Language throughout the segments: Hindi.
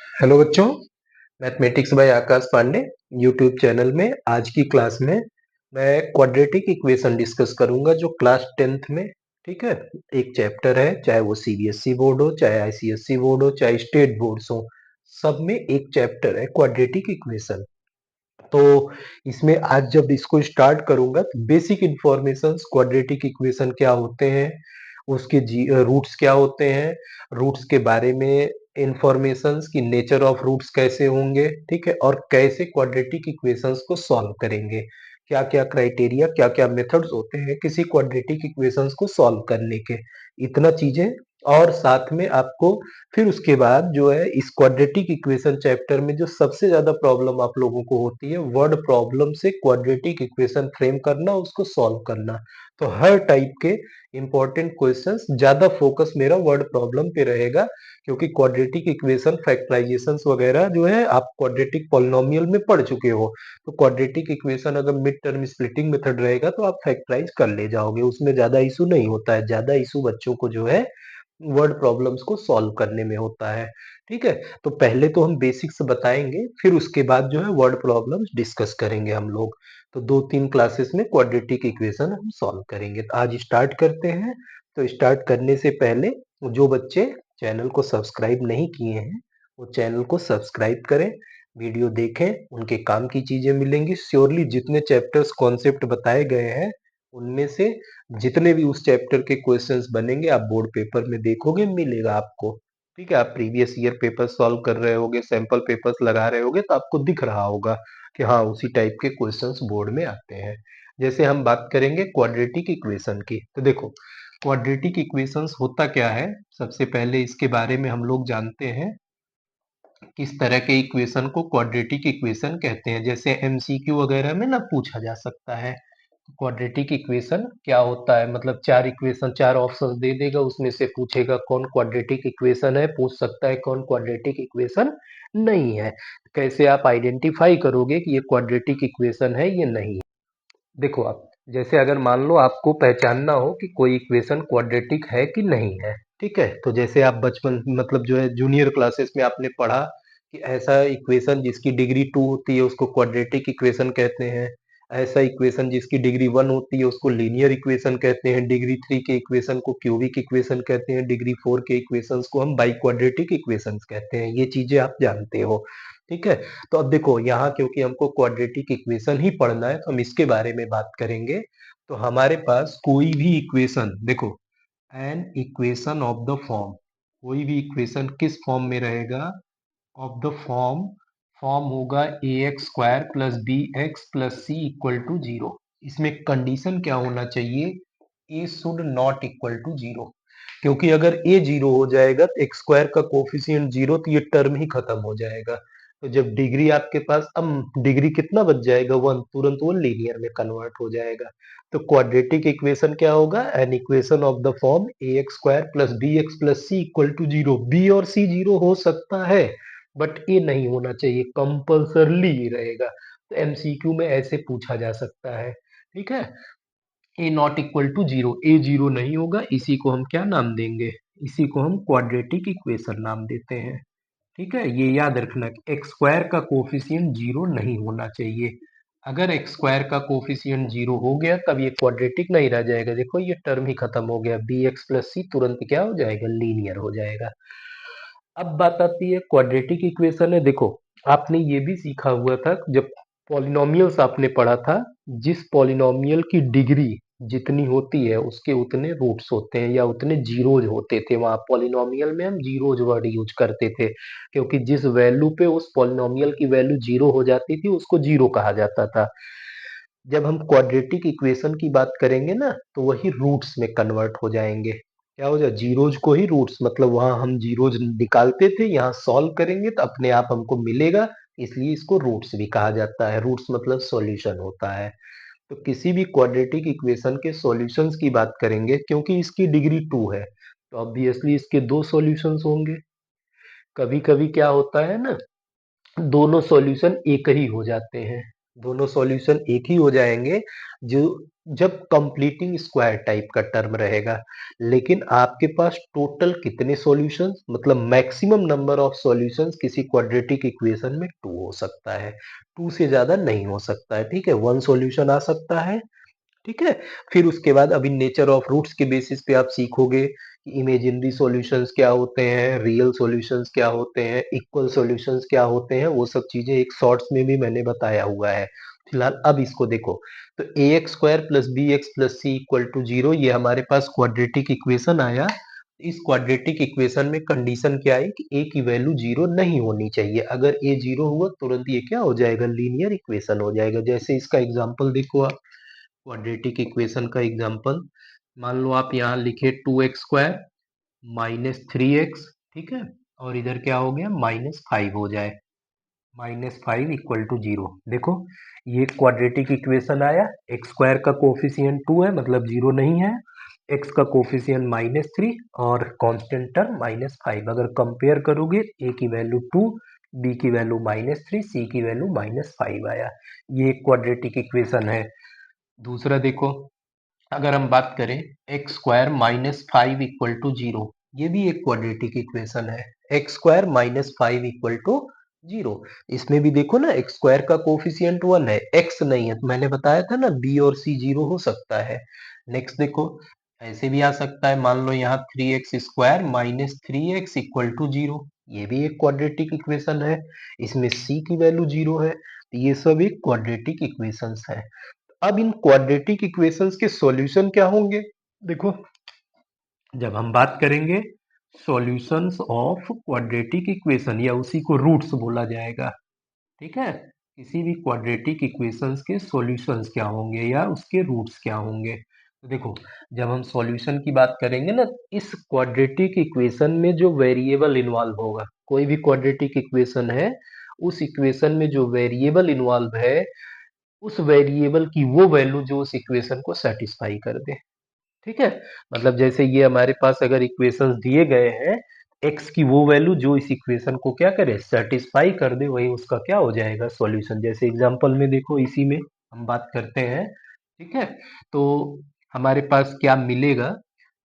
हेलो बच्चों, mathematics by Akash Pandey YouTube channel में आज की क्लास में मैं क्वाड्रेटिक इक्वेशन डिस्कस करूंगा जो क्लास 10th में, ठीक है, एक चैप्टर है। चाहे वो सीबीएसई बोर्ड हो, चाहे आईसीएसई बोर्ड हो, चाहे स्टेट बोर्ड्स हो, सब में एक चैप्टर है क्वाड्रेटिक इक्वेशन। तो इसमें आज जब इसको स्टार्ट करूंगा तो बेसिक इंफॉर्मेशंस, क्वाड्रेटिक इक्वेशन क्या होते हैं, उसके रूट्स क्या होते हैं, रूट्स के बारे में इंफॉर्मेशंस की नेचर ऑफ रूट्स कैसे होंगे, ठीक है, और कैसे क्वाड्रेटिक इक्वेशंस को सॉल्व करेंगे, क्या क्या क्राइटेरिया, क्या क्या मेथड्स होते हैं किसी क्वाड्रेटिक इक्वेशंस को सॉल्व करने के, इतना चीजें। और साथ में आपको फिर उसके बाद जो है इस क्वाड्रेटिक इक्वेशन चैप्टर में जो सबसे ज्यादा प्रॉब्लम आप लोगों को होती है, वर्ड प्रॉब्लम से क्वाड्रेटिक इक्वेशन फ्रेम करना, उसको सॉल्व करना। तो हर टाइप के इंपॉर्टेंट क्वेश्चंस, ज्यादा फोकस मेरा वर्ड प्रॉब्लम पे रहेगा, क्योंकि क्वाड्रेटिक इक्वेशन फैक्टराइजेशंस वगैरह जो है आप क्वाड्रेटिक पॉलिनोमियल में पढ़ चुके हो। तो क्वाड्रेटिक इक्वेशन अगर मिड टर्म स्प्लिटिंग मेथड रहेगा तो आप फैक्टराइज कर ले जाओगे, उसमें ज्यादा इशू नहीं होता है। ज्यादा इशू बच्चों को जो है वर्ड प्रॉब्लम्स को सॉल्व करने में होता है, ठीक है। तो पहले तो हम बेसिक्स बताएंगे, फिर उसके बाद जो है वर्ड प्रॉब्लम्स डिस्कस करेंगे हम लोग। तो 2-3 क्लासेस में क्वाड्रेटिक इक्वेशन हम सॉल्व करेंगे। तो आज स्टार्ट करते हैं। तो स्टार्ट करने से पहले जो बच्चे चैनल को सब्सक्राइब नहीं किए हैं वो चैनल को सब्सक्राइब करें, वीडियो देखें, उनके काम की चीजें मिलेंगी श्योरली। जितने चैप्टर्स कॉन्सेप्ट बताए गए हैं उनमें से जितने भी उस चैप्टर के क्वेश्चंस बनेंगे आप बोर्ड पेपर में देखोगे, मिलेगा आपको, ठीक है। आप प्रीवियस ईयर पेपर सॉल्व कर रहे होगे, सैंपल पेपर्स लगा रहे होगे, तो आपको दिख रहा होगा कि हाँ उसी टाइप के क्वेश्चंस बोर्ड में आते हैं। जैसे हम बात करेंगे क्वाड्रेटिक इक्वेशन की, तो देखो क्वाड्रेटिक इक्वेशंस होता क्या है। सबसे पहले इसके बारे में हम लोग जानते हैं किस तरह के इक्वेशन को क्वाड्रेटिक इक्वेशन कहते हैं। जैसे एमसीक्यू वगैरह में ना पूछा जा सकता है क्वाड्रेटिक इक्वेशन क्या होता है, मतलब चार इक्वेशन, चार ऑप्शंस दे देगा, उसमें से पूछेगा कौन क्वाड्रेटिक इक्वेशन है, पूछ सकता है कौन क्वाड्रेटिक इक्वेशन नहीं है। कैसे आप आइडेंटिफाई करोगे कि ये क्वाड्रेटिक इक्वेशन है ये नहीं है। देखो आप, जैसे अगर मान लो आपको पहचानना हो कि कोई इक्वेशन क्वाड्रेटिक है कि नहीं है, ठीक है, तो जैसे आप बचपन मतलब जो है जूनियर क्लासेस में आपने पढ़ा कि ऐसा इक्वेशन जिसकी डिग्री 2 होती है उसको क्वाड्रेटिक इक्वेशन कहते हैं, ऐसा इक्वेशन जिसकी डिग्री 1 होती है उसको लीनियर इक्वेशन कहते हैं, डिग्री 3 के इक्वेशन को क्यूबिक इक्वेशन कहते हैं, डिग्री 4 के इक्वेशंस को हम बाई क्वाड्रेटिक इक्वेशंस कहते हैं। ये चीजें आप जानते हो, ठीक है। तो अब देखो यहाँ क्योंकि हमको क्वाड्रेटिक इक्वेशन ही पढ़ना है तो हम इसके बारे में बात करेंगे। तो हमारे पास कोई भी इक्वेशन, देखो N equation of the form, कोई भी इक्वेशन किस फॉर्म में रहेगा, ऑफ द फॉर्म, फॉर्म होगा a x square plus b x plus c equal to zero. इसमें कंडीशन क्या होना चाहिए, a should not equal to zero, क्योंकि अगर ए जीरो हो जाएगा तो एक्स स्क्वायर का कोफिशिएंट जीरो, तो ये टर्म ही खत्म हो जाएगा। तो जब डिग्री आपके पास, अब डिग्री कितना बच जाएगा, वन, तुरंत वो लीनियर में कन्वर्ट हो जाएगा। तो क्वाड्रेटिक इक्वेशन क्या होगा, an equation of the form a x square plus b x plus c equal to zero. B और सी जीरो हो सकता है बट ए नहीं होना चाहिए, कंपल्सरली ये रहेगा। तो एमसीक्यू में ऐसे पूछा जा सकता है, ठीक है। A not equal to zero, a zero नहीं होगा, इसी को हम क्या नाम देंगे, इसी को हम क्वाड्रेटिक इक्वेशन नाम देते हैं, ठीक है। ये याद रखना कि एक्स स्क्वायर का कोफिशिएंट जीरो नहीं होना चाहिए। अगर एक्स स्क्वायर का कोफिशिएंट जीरो हो गया तब ये क्वाड्रेटिक नहीं रह जाएगा, देखो ये टर्म ही खत्म हो गया, बी एक्स प्लस सी तुरंत क्या हो जाएगा, लीनियर हो जाएगा। अब बात आती है क्वाड्रेटिक इक्वेशन है। देखो आपने ये भी सीखा हुआ था जब पॉलिनोमियल्स आपने पढ़ा था, जिस पॉलिनोमियल की डिग्री जितनी होती है उसके उतने रूट्स होते हैं या उतने जीरोज होते थे। वहां पॉलिनोमियल में हम जीरोज वर्ड यूज करते थे, क्योंकि जिस वैल्यू पे उस पॉलिनोमियल की वैल्यू जीरो हो जाती थी उसको जीरो कहा जाता था। जब हम क्वाड्रेटिक इक्वेशन की बात करेंगे ना तो वही रूट्स में कन्वर्ट हो जाएंगे। क्या हो जाए, जीरोज को ही रूट्स, मतलब वहां हम जीरोज निकालते थे, यहाँ सॉल्व करेंगे तो अपने आप हमको मिलेगा, इसलिए इसको रूट्स भी कहा जाता है। रूट्स मतलब सॉल्यूशन होता है। तो किसी भी क्वाड्रेटिक इक्वेशन के सॉल्यूशंस की बात करेंगे, क्योंकि इसकी डिग्री 2 है तो ऑब्वियसली इसके दो सॉल्यूशंस होंगे। कभी कभी क्या होता है ना, दोनों सॉल्यूशन एक ही हो जाते हैं, दोनों सॉल्यूशन एक ही हो जाएंगे। जो जब कंप्लीटिंग स्क्वायर टाइप का टर्म रहेगा। लेकिन आपके पास टोटल कितने सॉल्यूशंस, मतलब मैक्सिमम नंबर ऑफ सॉल्यूशंस किसी क्वाड्रेटिक इक्वेशन में 2 हो सकता है, 2 से ज्यादा नहीं हो सकता है। ठीक है, 1 सॉल्यूशन आ सकता है। ठीक है, फिर उसके बाद अभी नेचर ऑफ रूट्स के बेसिस पे आप सीखोगे कि इमेजिनरी सॉल्यूशंस क्या होते हैं, रियल सॉल्यूशंस क्या होते हैं, इक्वल सॉल्यूशंस क्या होते हैं, वो सब चीजें एक शॉर्ट्स में भी मैंने बताया हुआ है। फिलहाल अब इसको देखो, तो a x square plus b x plus c equal to zero, ये हमारे पास क्वाड्रेटिक इक्वेशन आया। इस क्वाड्रेटिक इक्वेशन में कंडीशन क्या है कि ए की वैल्यू जीरो नहीं होनी चाहिए। अगर ए जीरो हुआ तुरंत ये क्या हो जाएगा, लीनियर इक्वेशन हो जाएगा। जैसे इसका एग्जांपल देखो आप, क्वाड्रेटिक इक्वेशन का एग्जांपल मान लो आप यहाँ लिखे 2x² -3x, ठीक है, और इधर क्या हो गया -5 हो जाए, -5 इक्वल टू जीरो। देखो ये क्वाड्रेटिक इक्वेशन आया, एक्स स्क्वायर का कोफिशियंट 2 है मतलब जीरो नहीं है, एक्स का कोफिशियंट -3 और कांस्टेंट टर्म -5। अगर कंपेयर करोगे ए की वैल्यू 2, बी की वैल्यू -3, सी की वैल्यू -5 आया। ये एक क्वाड्रेटिक इक्वेशन है। दूसरा देखो, अगर हम बात करें x square -5 equal to zero, ये भी एक क्वाड्रेटिक इक्वेशन है। X square -5 equal to zero, इसमें भी देखो ना एक्स स्क्वायर का कोफिशियंट 1 है, एक्स नहीं है, तो मैंने बताया था ना बी और सी जीरो हो सकता है। नेक्स्ट देखो, ऐसे भी आ सकता है, मान लो यहाँ 3x² -3x equal to zero, ये भी एक क्वाड्रेटिक इक्वेशन है, इसमें सी की वैल्यू जीरो है, तो ये सब एक क्वाड्रेटिक इक्वेशंस है। अब इन क्वाड्रेटिक इक्वेशंस के सॉल्यूशन क्या होंगे, देखो जब हम बात करेंगे सॉल्यूशंस ऑफ क्वाड्रेटिक इक्वेशन, या उसी को रूट्स बोला जाएगा, ठीक है, किसी भी क्वाड्रेटिक इक्वेशंस के सॉल्यूशंस क्या होंगे या उसके रूट्स क्या होंगे। तो देखो जब हम सॉल्यूशन की बात करेंगे ना, इस क्वाड्रेटिक इक्वेशन में जो वेरिएबल इन्वॉल्व होगा, कोई भी क्वाड्रेटिक इक्वेशन है, उस इक्वेशन में जो वेरिएबल इन्वॉल्व है, उस वेरिएबल की वो वैल्यू जो उस इक्वेशन को सेटिस्फाई कर दे। ठीक है, मतलब जैसे ये हमारे पास अगर इक्वेशंस दिए गए हैं, एक्स की वो वैल्यू जो इस इक्वेशन को क्या करे, सेटिस्फाई कर दे, वही उसका क्या हो जाएगा सॉल्यूशन। जैसे एग्जांपल में देखो, इसी में हम बात करते हैं। ठीक है, तो हमारे पास क्या मिलेगा,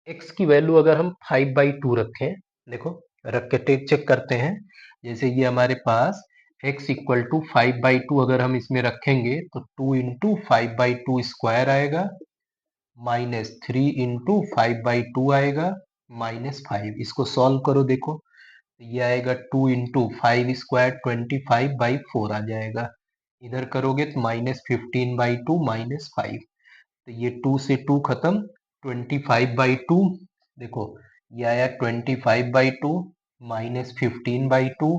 एक्स की वैल्यू अगर हम 5/2 रखें, देखो रख के चेक करते हैं। जैसे ये हमारे पास x इक्वल टू 5/2 अगर हम इसमें रखेंगे तो 2 × 5/2 आएगा, -3 × 5/2 आएगा, -5। इसको सॉल्व करो, देखो ये आएगा 2 × 5² 25/4 आ जाएगा। इधर करोगे तो -15/2 -5, तो ये 2 से 2 खत्म, 25/2, देखो ये आया 25/2 -15/2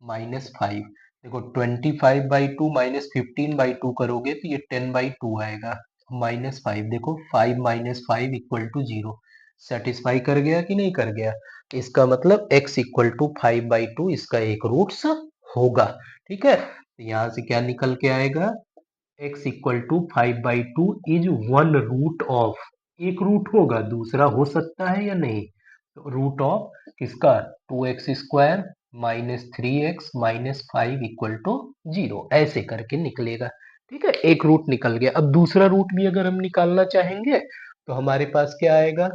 -5। देखो 25/2 -15/2 करोगे तो ये 10/2 आएगा, -5। देखो 5 -5 इक्वल टू जीरो, सेटिस्फाई कर गया कि नहीं कर गया। इसका मतलब x इक्वल टू 5/2 इसका एक रूट्स होगा। ठीक है, तो यहाँ से क्या निकल के आएगा, x equal to 5/2 is one root of, एक रूट होगा, दूसरा हो सकता है या नहीं, तो रूट ऑफ किसका, 2x² -3x -5 equal to zero, ऐसे करके निकलेगा। ठीक है, एक रूट निकल गया। अब दूसरा रूट भी अगर हम निकालना चाहेंगे तो हमारे पास क्या आएगा,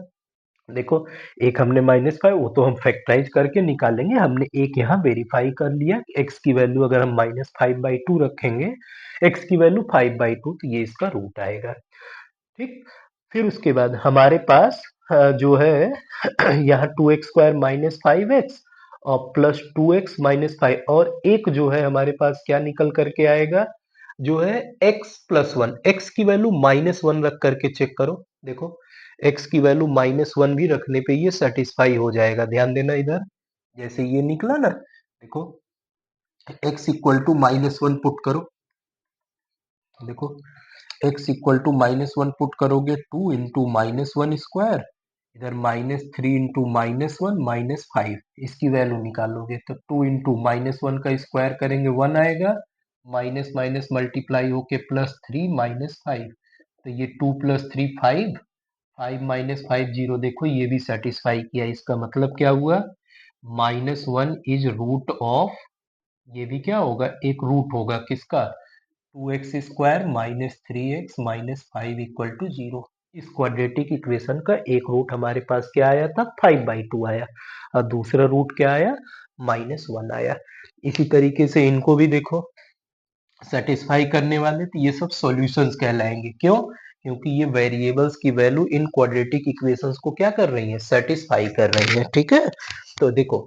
देखो एक हमने -5, वो तो हम फैक्टराइज करके निकालेंगे, हमने एक यहाँ वेरीफाई कर लिया, एक्स की वैल्यू अगर हम -5/2 रखेंगे, एक्स की वैल्यू 5/2, तो ये इसका रूट आएगा। ठीक, फिर उसके बाद हमारे पास जो है यहाँ 2x² -5x और +2x-5, और एक जो है हमारे पास क्या निकल करके आएगा, जो है x+1, x की वैल्यू -1 रख करके चेक करो, देखो x की वैल्यू -1 भी रखने पे ये सेटिस्फाई हो जाएगा। ध्यान देना इधर, जैसे ये निकला ना, देखो x इक्वल टू -1 पुट करो, देखो x इक्वल टू -1 पुट करोगे, 2 × -1², इधर -3 × -1 -5, इसकी वैल्यू निकालोगे तो 2 × -1 का स्क्वायर करेंगे 1 आएगा, माइनस माइनस मल्टीप्लाई होके +3 -5, तो ये 2 + 3 5, 5 -5 0, देखो ये भी सेटिस्फाई किया। इसका मतलब क्या हुआ, -1 इज रूट ऑफ, ये भी क्या होगा, एक रूट होगा किसका, 2x² minus 3x minus 5 equal to 0। इस क्वाड्रेटिक इक्वेशन का एक रूट हमारे पास क्या आया था, 5/2 आया, और दूसरा रूट क्या आया, -1 आया। इसी तरीके से इनको भी देखो सेटिस्फाई करने वाले, तो ये सब सॉल्यूशंस कहलाएंगे। क्यों? क्योंकि ये वेरिएबल्स की वैल्यू इन क्वाड्रेटिक इक्वेशंस को क्या कर रही है, सेटिस्फाई कर रही है। ठीक है, तो देखो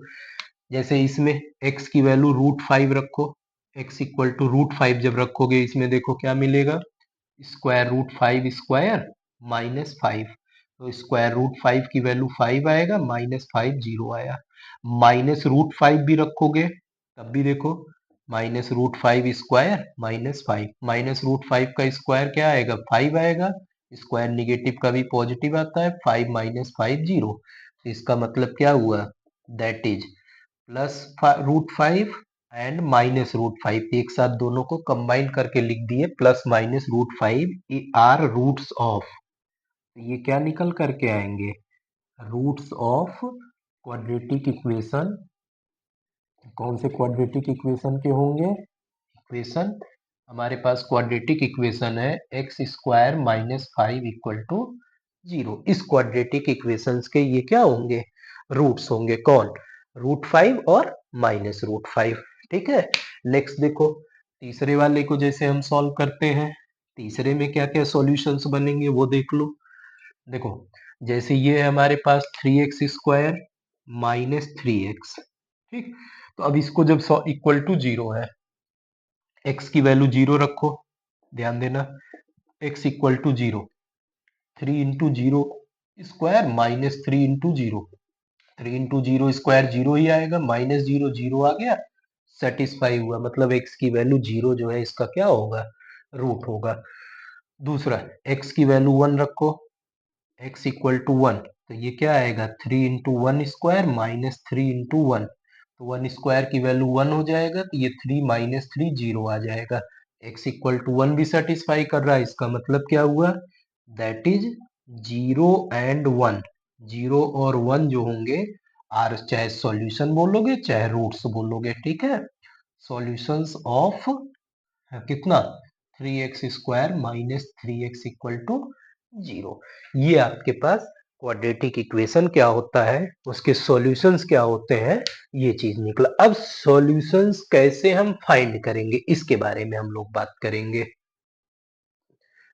जैसे इसमें x की वैल्यू √5 रखो, x इक्वल टू √5 जब रखोगे इसमें देखो क्या मिलेगा, √5² -5, तो √5 की वैल्यू 5 आएगा, -5 0 आया। -√5 भी रखोगे तब भी देखो, -√5² -5, -√5 का स्क्वायर क्या आएगा, 5 आएगा, स्क्वायर निगेटिव का भी पॉजिटिव आता है, 5 - 5 0। तो इसका मतलब क्या हुआ, दैट इज +√5 एंड -√5, एक साथ दोनों को कंबाइन करके लिख दिए, +-√5 आर रूट्स ऑफ, ये क्या निकल करके आएंगे, रूट्स ऑफ क्वाड्रेटिक इक्वेशन। कौन से क्वाड्रेटिक इक्वेशन के होंगे, इक्वेशन हमारे पास क्वाड्रेटिक इक्वेशन है x² -5 इक्वल टू 0। इस क्वाड्रेटिक इक्वेशंस के ये क्या होंगे, रूट्स होंगे। कौन, √5 और -√5। ठीक है, नेक्स्ट देखो तीसरे वाले को जैसे हम सॉल्व करते हैं, तीसरे में क्या क्या सॉल्यूशंस बनेंगे वो देख लो। देखो जैसे ये है हमारे पास 3x² -3x, ठीक, तो अब इसको जब इक्वल टू 0 है, x की वैल्यू 0 रखो, ध्यान देना, x equal to 0, 3 into 0 square minus 3 into 0, 3 into 0 square 0 ही आएगा, -0 0 आ गया, सेटिस्फाई हुआ, मतलब x की वैल्यू 0 जो है इसका क्या होगा, रूट होगा। दूसरा x की वैल्यू 1 रखो, x इक्वल टू 1, तो ये क्या आएगा, 3 इंटू 1 स्क्वायर -3 इंटू 1, तो 1 स्क्वायर की वैल्यू 1 हो जाएगा, तो ये 3 - 3 0 आ जाएगा। x इक्वल टू 1 भी सेटिस्फाई कर रहा है, इसका मतलब क्या हुआ, दैट इज 0 एंड 1, 0 और 1 जो होंगे आर, चाहे सॉल्यूशन बोलोगे चाहे रूट्स बोलोगे। ठीक है, सॉल्यूशंस ऑफ कितना, 3x² -3x इक्वल टू 0। ये आपके पास क्वाड्रेटिक इक्वेशन क्या होता है, उसके सॉल्यूशंस क्या होते हैं, ये चीज निकला। अब सॉल्यूशंस कैसे हम फाइंड करेंगे इसके बारे में हम लोग बात करेंगे।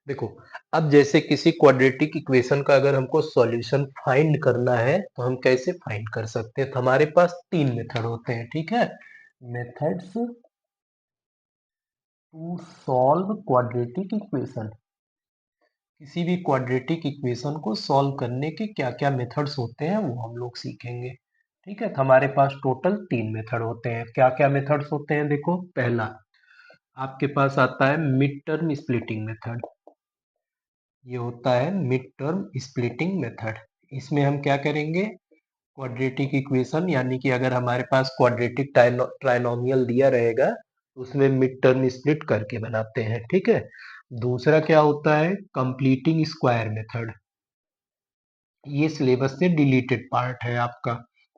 देखो अब जैसे किसी क्वाड्रेटिक इक्वेशन का अगर हमको सॉल्यूशन फाइंड करना है तो हम कैसे फाइंड कर सकते हैं, तो हमारे पास 3 मेथड होते हैं। ठीक है, methods to solve quadratic equation, किसी भी क्वाड्रेटिक इक्वेशन को सॉल्व करने के क्या क्या मेथड्स होते हैं वो हम लोग सीखेंगे। ठीक है, तो हमारे पास टोटल 3 मेथड होते हैं। क्या क्या मेथड्स होते हैं, देखो पहला आपके पास आता है मिड टर्म स्प्लिटिंग मेथड, ये होता है मिड टर्म स्प्लिटिंग मेथड। इसमें हम क्या करेंगे, क्वाड्रेटिक इक्वेशन यानी कि अगर हमारे पास क्वाड्रेटिक ट्राइनोमियल दिया रहेगा उसमें मिड टर्म स्प्लिट करके बनाते हैं। ठीक है, दूसरा क्या होता है कंप्लीटिंग स्क्वायर मेथड, ये सिलेबस से डिलीटेड पार्ट है आपका,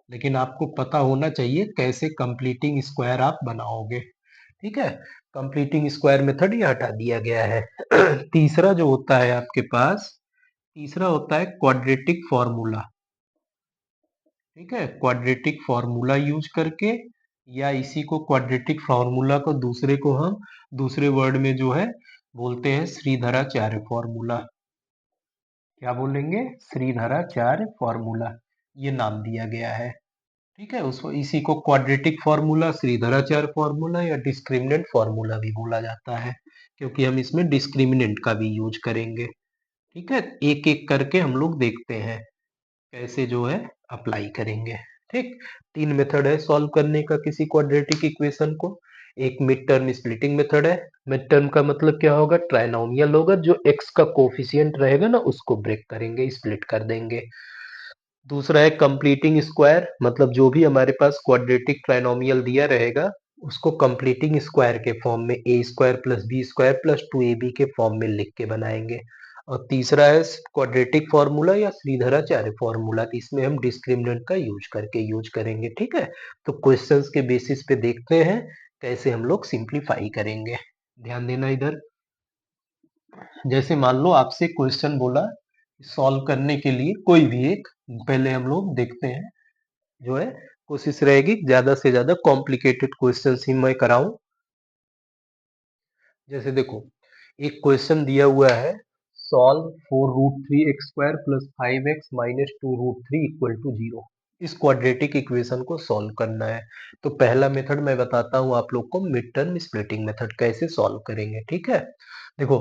लेकिन आपको पता होना चाहिए कैसे कंप्लीटिंग स्क्वायर आप बनाओगे। ठीक है, कंप्लीटिंग स्क्वायर मेथड ये हटा दिया गया है। तीसरा जो होता है आपके पास, तीसरा होता है क्वाड्रेटिक फॉर्मूला। ठीक है, क्वाड्रेटिक फॉर्मूला यूज करके, या इसी को क्वाड्रेटिक फॉर्मूला को दूसरे को हम दूसरे वर्ड में जो है बोलते हैं श्रीधराचार्य फॉर्मूला। क्या बोलेंगे, श्रीधराचार्य फॉर्मूला, ये नाम दिया गया है। ठीक है, उसको इसी को क्वाड्रेटिक फॉर्मूला, श्रीधराचार्य फॉर्मूला या डिस्क्रिमिनेंट फॉर्मूला भी बोला जाता है, क्योंकि हम इसमें डिस्क्रिमिनेंट का भी यूज करेंगे। ठीक है, एक एक करके हम लोग देखते हैं कैसे जो है अप्लाई करेंगे। ठीक, 3 मेथड है सॉल्व करने का किसी क्वाड्रेटिक इक्वेशन को। एक मिड टर्म स्प्लिटिंग मेथड है, मिड टर्म का मतलब क्या होगा, ट्राइनोमियल होगा, जो x का कोफिशिएंट रहेगा ना उसको ब्रेक करेंगे, स्प्लिट कर देंगे। दूसरा है कंप्लीटिंग स्क्वायर, मतलब जो भी हमारे पास क्वाड्रेटिक ट्राइनोमियल दिया रहेगा उसको कंप्लीटिंग स्क्वायर के फॉर्म में a² + b² + 2ab के फॉर्म में लिख के बनाएंगे। और तीसरा है क्वाड्रेटिक फॉर्मूला या श्रीधराचार्य फॉर्मूला, इसमें हम डिस्क्रिमिनेंट का यूज करेंगे। ठीक है, तो क्वेश्चंस के बेसिस पे देखते हैं कैसे हम लोग सिंप्लीफाई करेंगे। ध्यान देना इधर। जैसे मान लो आपसे क्वेश्चन बोला सॉल्व करने के लिए कोई भी एक, पहले हम लोग देखते हैं जो है, कोशिश रहेगी ज्यादा से ज्यादा कॉम्प्लिकेटेड क्वेश्चन ही मैं कराऊं। जैसे देखो एक क्वेश्चन दिया हुआ है, solve four root three x square plus five x minus two root three equal to zero. इस क्वाड्रेटिक इक्वेशन को सॉल्व करना है। तो पहला मेथड मैं बताता हूँ आप लोग को, मिड टर्म स्प्लिटिंग मेथड कैसे सॉल्व करेंगे, ठीक है। देखो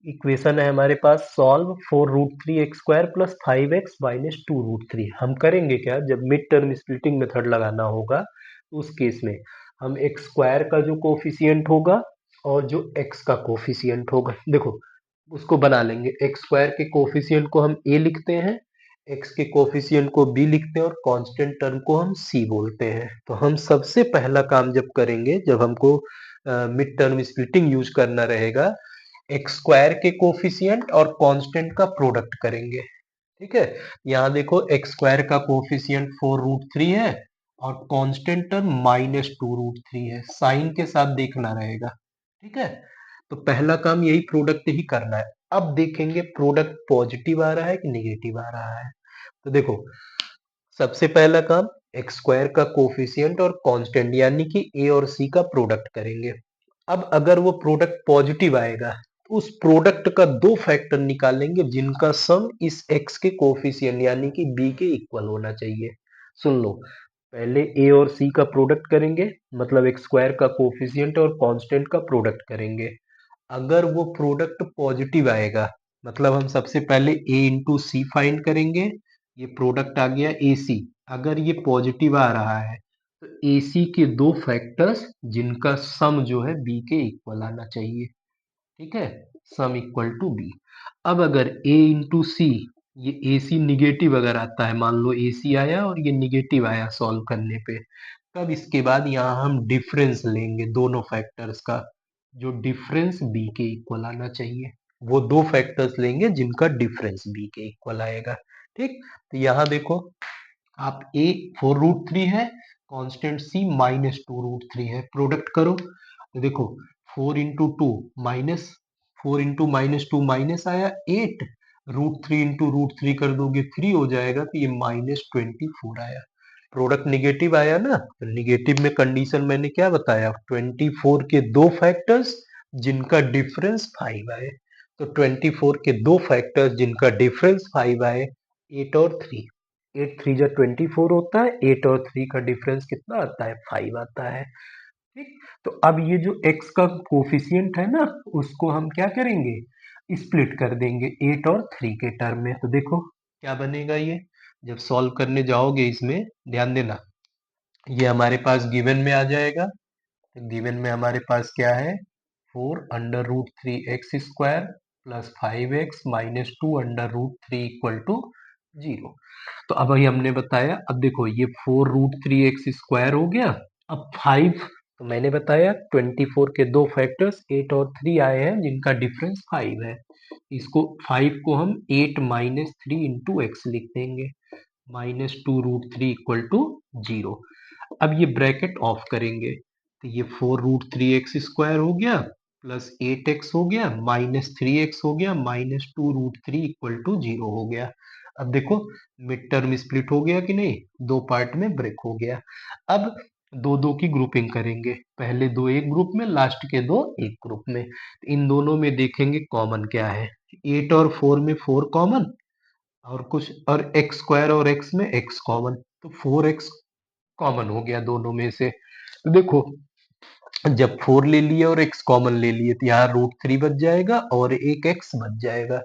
इक्वेशन है हमारे पास, solve four root three x square plus five x minus two root three. हम करेंगे क्या, जब मिड टर्म स्प्लिटिंग मेथड लगाना होगा तो उस केस में हम एक्स स्क्वायर का जो कोफिशियंट होगा और जो x का कोफिशियंट होगा, देखो उसको बना लेंगे। एक्स स्क्वायर के कोफिशियंट को हम a लिखते हैं, x के कोफिशियंट को b लिखते हैं और कांस्टेंट टर्म को हम c बोलते हैं। तो हम सबसे पहला काम जब करेंगे, जब हमको मिड टर्म स्प्लिटिंग यूज करना रहेगा, एक्स स्क्वायर के कोफिशियंट और कांस्टेंट का प्रोडक्ट करेंगे, ठीक है। यहाँ देखो एक्स स्क्वायर का कोफिशियंट फोर रूट थ्री है और constant term minus two root three है, साइन के साथ देखना रहेगा, ठीक है। तो पहला काम यही प्रोडक्ट ही करना है। अब देखेंगे प्रोडक्ट पॉजिटिव आ रहा है कि निगेटिव आ रहा है। तो देखो सबसे पहला काम एक्स स्क्वायर का कोफिशियंट और कांस्टेंट यानी कि ए और सी का प्रोडक्ट करेंगे। अब अगर वो प्रोडक्ट पॉजिटिव आएगा तो उस प्रोडक्ट का दो फैक्टर निकालेंगे जिनका सम इस एक्स के कोफिशियंट यानी कि बी के इक्वल होना चाहिए। सुन लो, पहले ए और सी का प्रोडक्ट करेंगे, मतलब एक्स स्क्वायर का कोफिशियंट और कांस्टेंट का प्रोडक्ट करेंगे। अगर वो प्रोडक्ट पॉजिटिव आएगा, मतलब हम सबसे पहले ए इंटू सी फाइंड करेंगे, ये प्रोडक्ट आ गया ए सी। अगर ये पॉजिटिव आ रहा है तो ए सी के दो फैक्टर्स जिनका सम जो है बी के इक्वल आना चाहिए, ठीक है, सम इक्वल टू बी। अब अगर ए इंटू सी, ये ए सी निगेटिव अगर आता है, मान लो ए सी आया और ये निगेटिव आया सॉल्व करने पे, तब इसके बाद यहाँ हम डिफरेंस लेंगे दोनों फैक्टर्स का, जो डिफरेंस बी के इक्वल आना चाहिए। वो दो फैक्टर्स लेंगे जिनका डिफरेंस बी के इक्वल आएगा, ठीक। तो यहाँ देखो आप ए फोर रूट थ्री है, constant c minus two root three है, प्रोडक्ट करो तो देखो four into two minus, four into minus two minus आया eight, root three into root three कर दोगे थ्री हो जाएगा, तो ये माइनस ट्वेंटी फोर आया। प्रोडक्ट निगेटिव आया ना, तो निगेटिव में कंडीशन मैंने क्या बताया, 24 के दो फैक्टर्स जिनका डिफरेंस 5 आए। तो 24 के दो फैक्टर्स जिनका डिफरेंस 5 आए, 8 और 3, 8 थ्री जा 24 होता है, 8 और 3 का डिफरेंस कितना आता है, 5 आता है, ठीक। तो अब ये जो x का कोफिशियंट है ना, उसको हम क्या करेंगे, स्प्लिट कर देंगे 8 और 3 के टर्म में। तो देखो क्या बनेगा, ये जब सॉल्व करने जाओगे इसमें ध्यान देना, ये हमारे पास गिवन में आ जाएगा। तो गिवन में हमारे पास क्या है, four under root three x square plus five x minus two under root three equal to zero. तो अब वही हमने बताया, अब देखो ये four root three x square हो गया, अब फाइव, तो मैंने बताया 24 के दो फैक्टर्स 8 और 3 आए हैं जिनका डिफरेंस 5 है। इसको 5 को हम 8 माइनस थ्री इंटू एक्स लिख देंगे, minus two root three equal to zero. अब ये ब्रैकेट ऑफ करेंगे तो ये four root three x square हो गया प्लस एट एक्स हो गया माइनस थ्री एक्स हो गया minus two root three equal to zero हो गया। अब देखो मिड टर्म स्प्लिट हो गया कि नहीं, दो पार्ट में ब्रेक हो गया। अब दो दो की ग्रुपिंग करेंगे, पहले दो एक ग्रुप में, लास्ट के दो एक ग्रुप में। इन दोनों में देखेंगे कॉमन क्या है, एट और फोर में फोर कॉमन, और कुछ और एक्स स्क्वायर और एक्स में एक्स कॉमन, तो फोर एक्स कॉमन हो गया दोनों में से। तो देखो जब फोर ले लिए और एक्स कॉमन ले लिए तो यहाँ रूट थ्री बच जाएगा और एक एक्स बच जाएगा।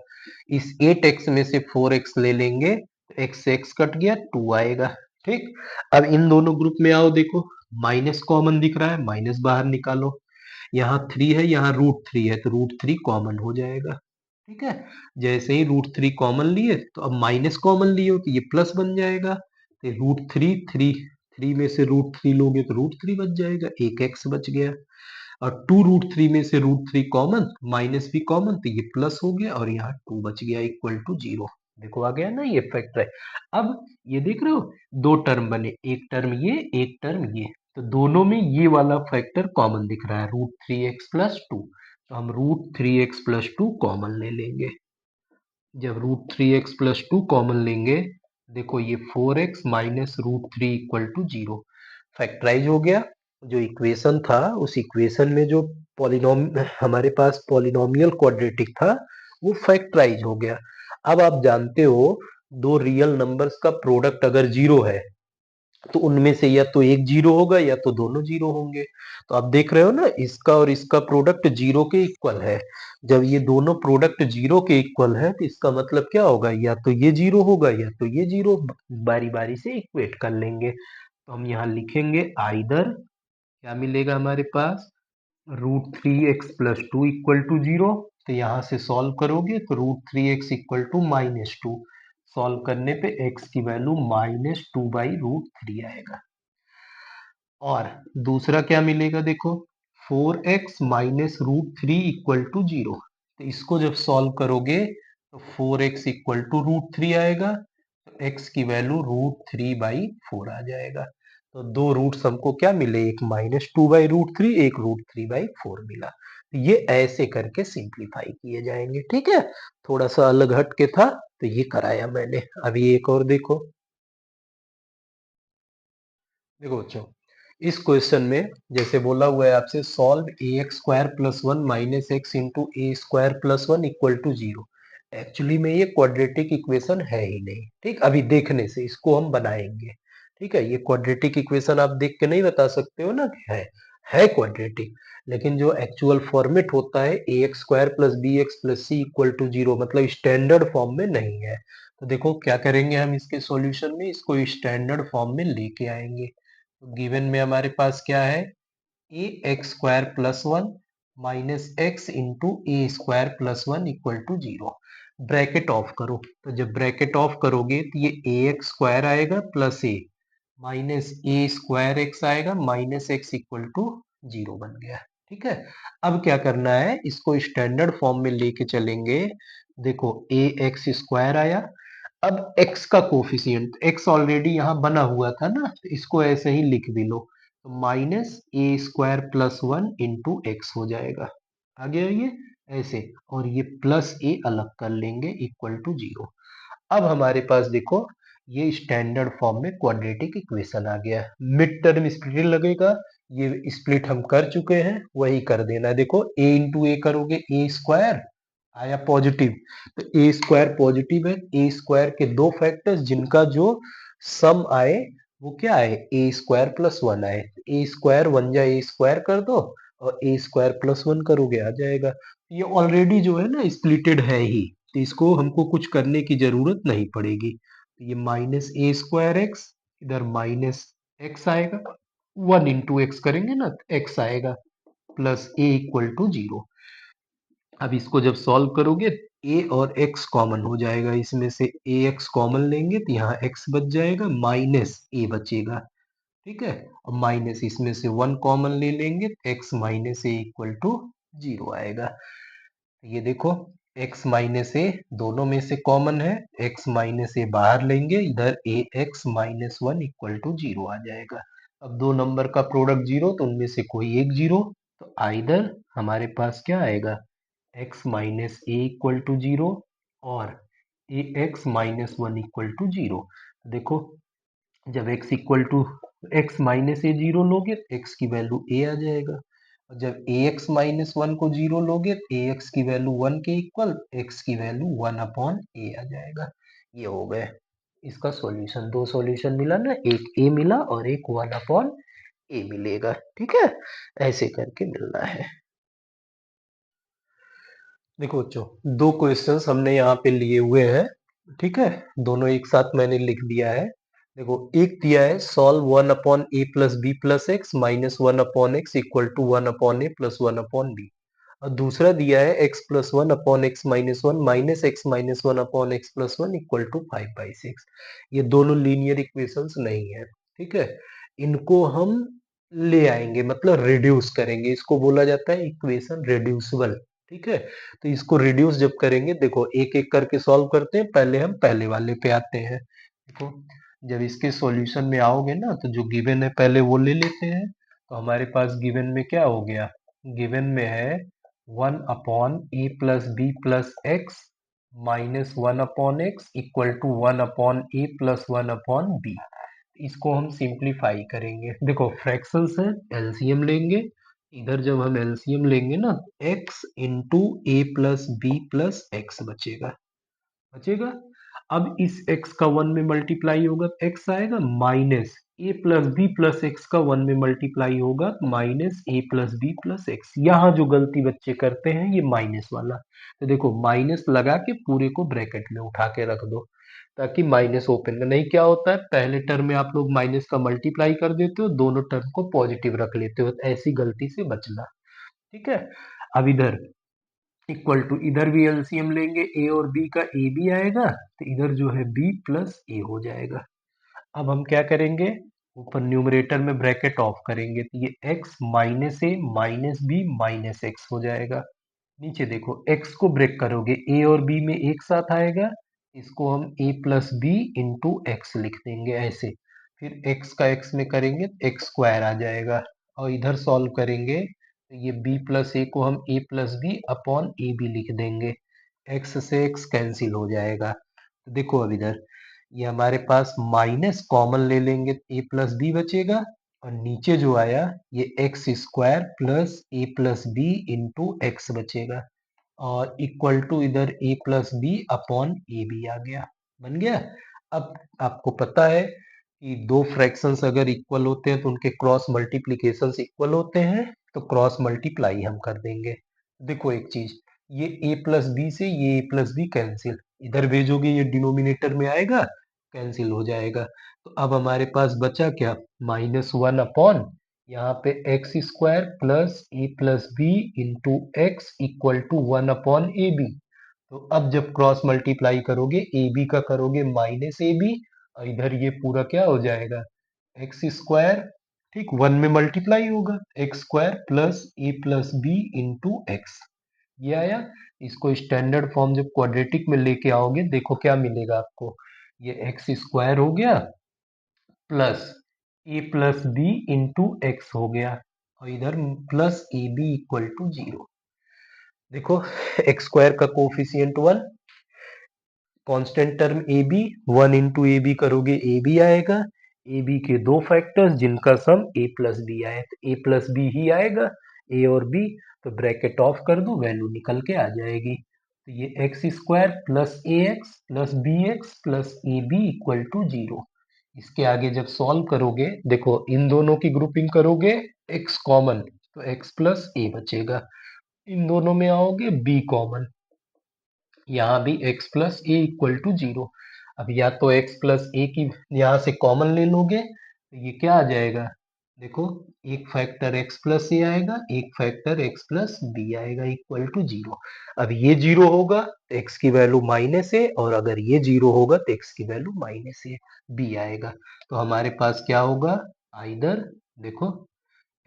इस एट एक्स में से फोर एक्स ले लेंगे तो एक्स से एक्स कट गया, टू आएगा, ठीक। अब इन दोनों ग्रुप में आओ, देखो माइनस कॉमन दिख रहा है, माइनस बाहर निकालो, यहाँ थ्री है यहाँ रूट थ्री है तो रूट थ्री कॉमन हो जाएगा, ठीक है। जैसे ही रूट थ्री कॉमन लिए तो अब माइनस कॉमन लिए हो तो ये प्लस बन जाएगा, तो रूट थ्री थ्री, थ्री में से रूट थ्री लोगे तो रूट थ्री बच जाएगा, एक एक्स बच गया। और टू रूट थ्री में से रूट थ्री कॉमन, माइनस भी कॉमन, तो ये प्लस हो गया और यहाँ टू बच गया इक्वल टू जीरो। देखो आ गया ना ये फैक्टर है। अब ये देख रहे हो दो टर्म बने, एक टर्म ये एक टर्म ये, तो दोनों में ये वाला फैक्टर कॉमन दिख रहा है, root three x plus two. तो हम √3x + 2 कॉमन ले लेंगे। जब √3x + 2 कॉमन लेंगे, देखो ये 4x - √3 = 0 फैक्टराइज हो गया। जो इक्वेशन था उस इक्वेशन में जो पॉलिनोम हमारे पास पॉलिनोमियल क्वाड्रेटिक था वो फैक्टराइज हो गया। अब आप जानते हो दो रियल नंबर्स का प्रोडक्ट अगर जीरो है तो उनमें से या तो एक जीरो होगा या तो दोनों जीरो होंगे। तो आप देख रहे हो ना, इसका और इसका प्रोडक्ट जीरो के इक्वल है। जब ये दोनों प्रोडक्ट जीरो के इक्वल है तो इसका मतलब क्या होगा, या तो ये जीरो होगा या तो ये जीरो। बारी बारी से इक्वेट कर लेंगे। तो हम यहाँ लिखेंगे आइदर, क्या मिलेगा हमारे पास, √3x + 2 = 0। तो यहाँ से सॉल्व करोगे तो √3x = -2। सॉल्व करने पे x की वैल्यू -2/√3 आएगा। और दूसरा क्या मिलेगा, देखो 4x - √3 = 0। तो इसको जब सॉल्व करोगे तो 4x = √3 आएगा। तो x की वैल्यू √3/4 आ जाएगा। तो दो रूट्स हमको क्या मिले, एक -2/√3, एक √3/4 मिला। तो ये ऐसे करके सिंप्लीफाई किए जाएंगे, ठीक है। थोड़ा सा अलग हट के था तो ये कराया मैंने। अभी एक और देखो। देखो बच्चों, इस क्वेश्चन में जैसे बोला हुआ है आपसे, solve ax² + 1 - x into a² + 1 = 0। Actually में ये क्वाड्रेटिक इक्वेशन है ही नहीं, ठीक। अभी देखने से इसको हम बनाएंगे, ठीक है। ये क्वाड्रेटिक इक्वेशन आप देख के नहीं बता सकते हो ना कि है क्वाड्रेटिक। लेकिन जो एक्चुअल फॉर्मेट होता है ax² + bx + c = 0, मतलब स्टैंडर्ड फॉर्म में नहीं है। तो देखो क्या करेंगे हम इसके सॉल्यूशन में, इसको स्टैंडर्ड फॉर्म में लेके आएंगे। गिवन में हमारे पास क्या है, ax² + 1 - x into a² + 1 = 0। Bracket of करो। तो जब ब्रैकेट ऑफ करोगे तो ये ax² आएगा प्लस a माइनस a²x आएगा माइनस x = 0 बन गया, ठीक है। अब क्या करना है, इसको स्टैंडर्ड फॉर्म में लेके चलेंगे। देखो ax² आया। अब x का कोफिशिएंट, x ऑलरेडी यहाँ बना हुआ था ना, तो इसको ऐसे ही लिख भी लो। तो -a² + 1 इंटू एक्स हो जाएगा। आ गया ये ऐसे, और ये प्लस a अलग कर लेंगे = 0। अब हमारे पास देखो ये स्टैंडर्ड फॉर्म में क्वाड्रेटिक इक्वेशन आ गया। मिड टर्म स्प्लिट लगेगा, ये स्प्लिट हम कर चुके हैं, वही कर देना है। देखो a इंटू ए करोगे a² आया पॉजिटिव, तो a² पॉजिटिव है। a² के दो फैक्टर्स जिनका जो सम आए वो क्या आए, a² + 1 आए। a² 1 जा a² कर दो और a² + 1 करोगे आ जाएगा। ये ऑलरेडी जो है ना स्प्लिटेड है ही, तो इसको हमको कुछ करने की जरूरत नहीं पड़ेगी। तो ये -a²x, इधर -x आएगा, 1 इंटू एक्स करेंगे ना तो x आएगा, प्लस a = 0। अब इसको जब सॉल्व करोगे a और x कॉमन हो जाएगा, इसमें से ax कॉमन लेंगे तो यहाँ x बच जाएगा, माइनस a बचेगा, ठीक है। और माइनस इसमें से 1 कॉमन ले लेंगे, x - a = 0 आएगा। ये देखो x - a दोनों में से कॉमन है, x - a बाहर लेंगे, इधर ax - 1 = 0 आ जाएगा। अब दो नंबर का प्रोडक्ट जीरो, तो उनमें से कोई एक जीरो। तो आइदर हमारे पास क्या आएगा, x - a = 0 और ax - 1 = 0। देखो जब x - a 0 लोगे तो x की वैल्यू a आ जाएगा। और जब ax - 1 को 0 लोगे तो ax की वैल्यू 1 के इक्वल, x की वैल्यू 1/a आ जाएगा। ये हो गए इसका सॉल्यूशन। दो सॉल्यूशन मिला ना, एक a मिला और एक 1/a मिलेगा, ठीक है। ऐसे करके मिलना है। देखो बच्चों, दो क्वेश्चंस हमने यहाँ पे लिए हुए हैं, ठीक है। दोनों एक साथ मैंने लिख दिया है। देखो एक दिया है, solve 1/a + b + x - 1/x = 1/a + 1/b। और दूसरा दिया है x + 1/x - 1 - x - 1/x + 1 = 5/6। ये दोनों लीनियर इक्वेशंस नहीं है, ठीक है। इनको हम ले आएंगे, मतलब रिड्यूस करेंगे। इसको बोला जाता है इक्वेशन रिड्यूसिबल, ठीक है। तो इसको रिड्यूस जब करेंगे, देखो एक एक करके सॉल्व करते हैं। पहले हम पहले वाले पे आते हैं। देखो जब इसके सॉल्यूशन में आओगे ना, तो जो गिवन है पहले वो ले लेते हैं। तो हमारे पास गिवन में क्या हो गया, गिवन में है 1 upon a plus b plus x minus 1 upon x equal to 1 upon a plus 1 upon b. इसको हम सिंप्लीफाई करेंगे। देखो फ्रैक्शंस है, एलसीएम लेंगे। इधर जब हम एलसीएम लेंगे ना, x into a plus b plus x बचेगा बचेगा। अब इस x का 1 में मल्टीप्लाई होगा तो x आएगा, माइनस ए प्लस बी प्लस एक्स का 1 में मल्टीप्लाई होगा माइनस ए प्लस बी प्लस एक्स। यहाँ जो गलती बच्चे करते हैं ये माइनस वाला, तो देखो माइनस लगा के पूरे को ब्रैकेट में उठा के रख दो ताकि माइनस ओपन का। नहीं क्या होता है, पहले टर्म में आप लोग माइनस का मल्टीप्लाई कर देते हो, दोनों टर्म को पॉजिटिव रख लेते हो, तो ऐसी गलती से बचना। ठीक है। अब इधर इक्वल टू, इधर भी एलसीएम लेंगे, ए और बी का, ए बी आएगा तो इधर जो है बी प्लस ए हो जाएगा। अब हम क्या करेंगे, ऊपर न्यूमरेटर में ब्रैकेट ऑफ करेंगे तो ये x माइनस ए माइनस बी माइनस एक्स हो जाएगा। नीचे देखो x को ब्रेक करोगे, a और b में एक साथ आएगा, इसको हम a plus b into x लिख देंगे ऐसे। फिर x का x में करेंगे तो एक्स स्क्वायर आ जाएगा, और इधर सॉल्व करेंगे तो ये b प्लस ए को हम a plus b upon a b लिख देंगे। x से x कैंसिल हो जाएगा। तो देखो अब इधर ये हमारे पास माइनस कॉमन ले लेंगे तो ए प्लस बी बचेगा, और नीचे जो आया ये x square plus a plus b into x बचेगा, और इक्वल टू इधर a plus b upon a b आ गया, बन गया। अब आपको पता है कि दो फ्रैक्शंस अगर इक्वल होते हैं तो उनके क्रॉस मल्टीप्लीकेशंस इक्वल होते हैं, तो क्रॉस मल्टीप्लाई हम कर देंगे। देखो एक चीज, ये a प्लस बी से ये a प्लस बी कैंसिल, इधर भेजोगे ये डिनोमिनेटर में आएगा, कैंसिल हो जाएगा। तो अब हमारे पास बचा क्या, माइनस 1 अपॉन यहाँ पे x square plus a plus b into x equal to 1 upon a b. तो अब जब क्रॉस मल्टीप्लाई करोगे, ए बी का करोगे माइनस ए बी, और इधर ये पूरा क्या हो जाएगा, एक्स स्क्वायर, ठीक 1 में मल्टीप्लाई होगा, x square plus a plus b into x, ये आया। इसको स्टैंडर्ड फॉर्म जब क्वाड्रेटिक में लेके आओगे, देखो क्या मिलेगा आपको, ये एक्स स्क्वायर हो गया plus a plus b into x हो गया, और इधर plus a b equal to 0। देखो एक्स स्क्वायर का coefficient 1, constant term a b, 1 into a b करोगे ए बी आएगा, ए बी के दो फैक्टर्स जिनका सम ए प्लस बी आए तो ए प्लस बी ही आएगा, ए और बी, तो ब्रैकेट ऑफ कर दो, वैल्यू निकल के आ जाएगी। तो ये x square plus a x plus b x plus a b equal to 0। इसके आगे जब सॉल्व करोगे, देखो इन दोनों की ग्रुपिंग करोगे, एक्स कॉमन तो एक्स प्लस ए बचेगा, इन दोनों में आओगे बी कॉमन, यहाँ भी x plus a equal to 0। अब या तो x प्लस ए की यहाँ से कॉमन ले लोगे तो ये क्या आ जाएगा, देखो एक फैक्टर x प्लस ए आएगा, एक फैक्टर x प्लस बी आएगा इक्वल टू 0। अब ये 0 होगा तो x की वैल्यू माइनस ए, और अगर ये 0 होगा तो x की वैल्यू माइनस ए बी आएगा। तो हमारे पास क्या होगा, आइदर, देखो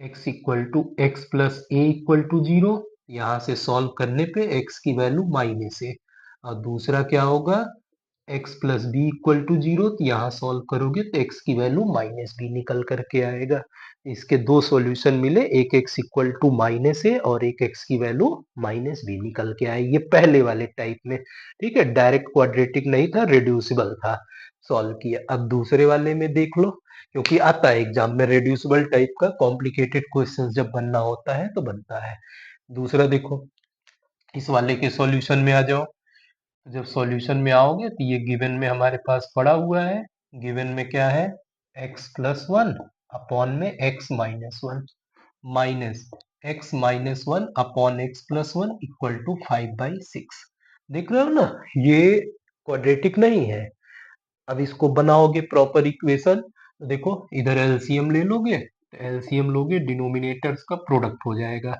x equal to x plus a equal to 0, यहाँ से सॉल्व करने पे x की वैल्यू माइनस है, और दूसरा क्या होगा, x plus b equal to 0, तो यहाँ सॉल्व करोगे तो x की वैल्यू माइनस बी निकल करके आएगा। इसके दो सॉल्यूशन मिले, एक x इक्वल टू माइनस है और एक x की वैल्यू माइनस बी निकल के आए, ये पहले वाले टाइप में। ठीक है, डायरेक्ट क्वाड्रेटिक नहीं था, रिड्यूसिबल था, सॉल्व किया। अब दूसरे वाले में देख लो, क्योंकि आता है एग्जाम में रेड्यूसिबल टाइप का कॉम्प्लिकेटेड क्वेश्चन जब बनना होता है तो बनता है। दूसरा देखो, इस वाले के सॉल्यूशन में आ जाओ, जब सॉल्यूशन में आओगे तो ये गिवन में हमारे पास पड़ा हुआ है, गिवन में क्या है, x प्लस 1 अपॉन में x minus 1 minus x minus 1 upon x plus 1 equal to 5/6। देख रहे हो ना, ये क्वाड्रेटिक नहीं है। अब इसको बनाओगे प्रॉपर इक्वेशन, तो देखो इधर एलसीएम ले लोगे, तो एलसीएम लोगे डिनोमिनेटर्स का प्रोडक्ट हो जाएगा,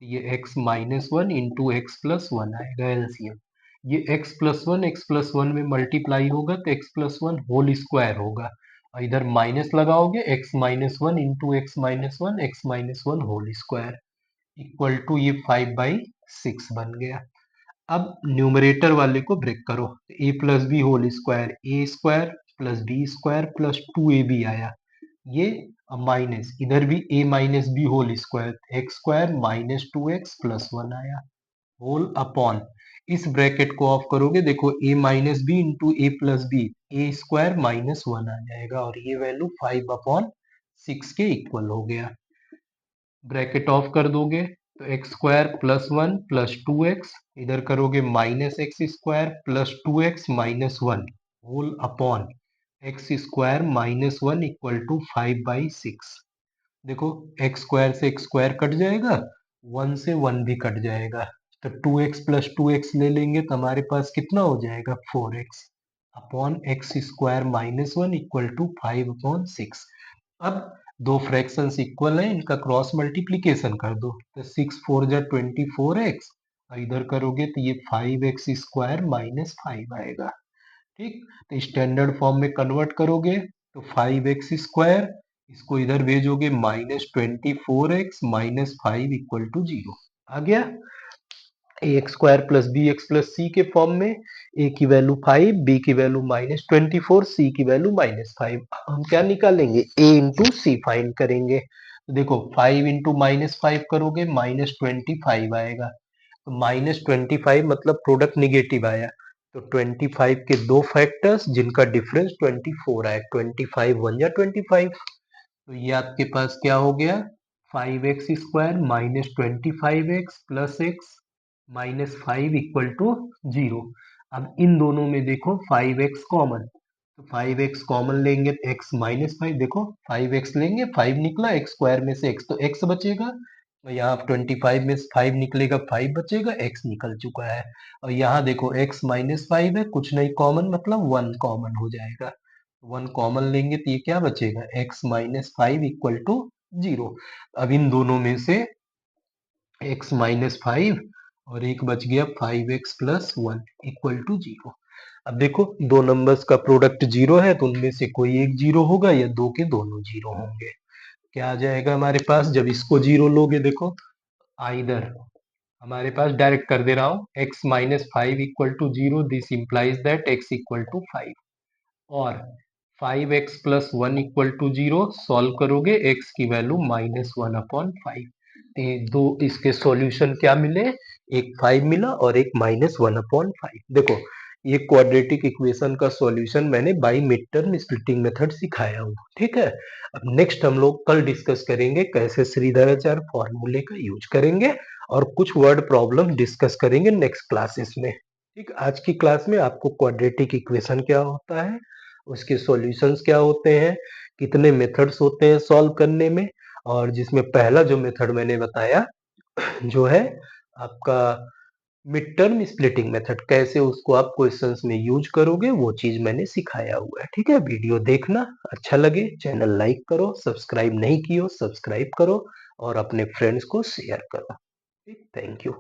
ये x minus 1 into x plus 1 आएगा एलसीएम। ये x प्लस वन में मल्टीप्लाई होगा तो x प्लस 1 होल स्क्वायर होगा, और इधर माइनस लगाओगे, x minus 1 into x minus one whole square equal to ये 5/6 बन गया। अब न्यूमरेटर वाले को ब्रेक करो, a plus b whole square, a square plus b square plus 2ab आया ये, अब माइनस इधर भी a minus b whole square x square minus 2x plus 1 आया होल अपॉन इस ब्रैकेट को ऑफ करोगे देखो a minus b into a plus b a square minus 1 आ जाएगा और ये वैल्यू 5/6 के इक्वल हो गया। ब्रैकेट ऑफ कर दोगे तो x square plus 1 plus 2x इधर करोगे minus x square plus 2x minus 1 whole upon x square minus 1 equal to 5/6। देखो एक्स स्क्वायर से एक्स स्क्वायर कट जाएगा 1 से 1 भी कट जाएगा तो 2x प्लस 2x ले लेंगे तो हमारे पास कितना हो जाएगा 4x upon x square minus 1 equal to 5/6। अब दो फ्रैक्शंस इक्वल हैं इनका क्रॉस मल्टीप्लीकेशन कर दो तो 6 4 जा 24x और इधर करोगे तो ये 5x स्क्वायर माइनस 5 आएगा। ठीक तो स्टैंडर्ड फॉर्म में कन्वर्ट करोगे तो 5x स्क्वायर इसको इधर भेजोगे -24x माइनस 5 इक्वल टू 0 आ गया। X square plus b x plus सी के फॉर्म में ए की वैल्यू 5 बी की वैल्यू -24 सी की वैल्यू -5। हम क्या निकालेंगे ए इंटू सी फाइंड करेंगे तो देखो 5 इंटू -5 करोगे -25 आएगा तो -25 मतलब प्रोडक्ट निगेटिव आया तो 25 के दो फैक्टर्स जिनका डिफरेंस 24 आया 25 1 जा 25 तो ये आपके पास क्या हो गया 5x square -25x plus x minus 5 equal to 0। अब इन दोनों में देखो 5x कॉमन तो 5x कॉमन लेंगे तो x माइनस 5 देखो 5x लेंगे 5 निकला x स्क्वायर में से x तो x बचेगा और यहाँ 25 में से 5 निकलेगा 5 बचेगा x निकल चुका है और यहाँ देखो x माइनस 5 है कुछ नहीं कॉमन मतलब 1 कॉमन हो जाएगा 1 कॉमन लेंगे तो ये क्या बचेगा x माइनस 5 इक्वल टू 0। अब इन दोनों में से x माइनस 5 और एक बच गया 5x प्लस 1 इक्वल टू 0। अब देखो दो नंबर्स का प्रोडक्ट जीरो है तो उनमें से कोई एक जीरो होगा या दो के दोनों जीरो होंगे। क्या आ जाएगा हमारे पास जब इसको जीरो लोगे देखो आइदर हमारे पास डायरेक्ट कर दे रहा हूं x minus 5 equal to 0 this implies that x equal to 5 और 5x plus 1 equal to 0 solve करोगे x की वैल्यू -1/5 दो इसके सॉल्यूशन क्या मिले एक 5 मिला और एक -1/5। देखो ये क्वाड्रेटिक इक्वेशन का सॉल्यूशन मैंने by mid term splitting method सिखाया हूँ ठीक है। अब नेक्स्ट हम लोग कल डिस्कस करेंगे कैसे श्रीधराचार्य फॉर्मूले का यूज करेंगे और कुछ वर्ड प्रॉब्लम डिस्कस करेंगे नेक्स्ट क्लासेस में। ठीक आज की क्लास में आपको क्वाड्रेटिक इक्वेशन क्या होता है उसके सॉल्यूशंस क्या होते हैं कितने मेथड्स होते हैं सॉल्व करने में और जिसमें पहला जो मेथड मैंने बताया जो है आपका मिड टर्म स्प्लिटिंग मेथड कैसे उसको आप क्वेश्चंस में यूज करोगे वो चीज मैंने सिखाया हुआ है। ठीक है वीडियो देखना अच्छा लगे चैनल लाइक करो सब्सक्राइब नहीं किया सब्सक्राइब करो और अपने फ्रेंड्स को शेयर करो। ठीक थैंक यू।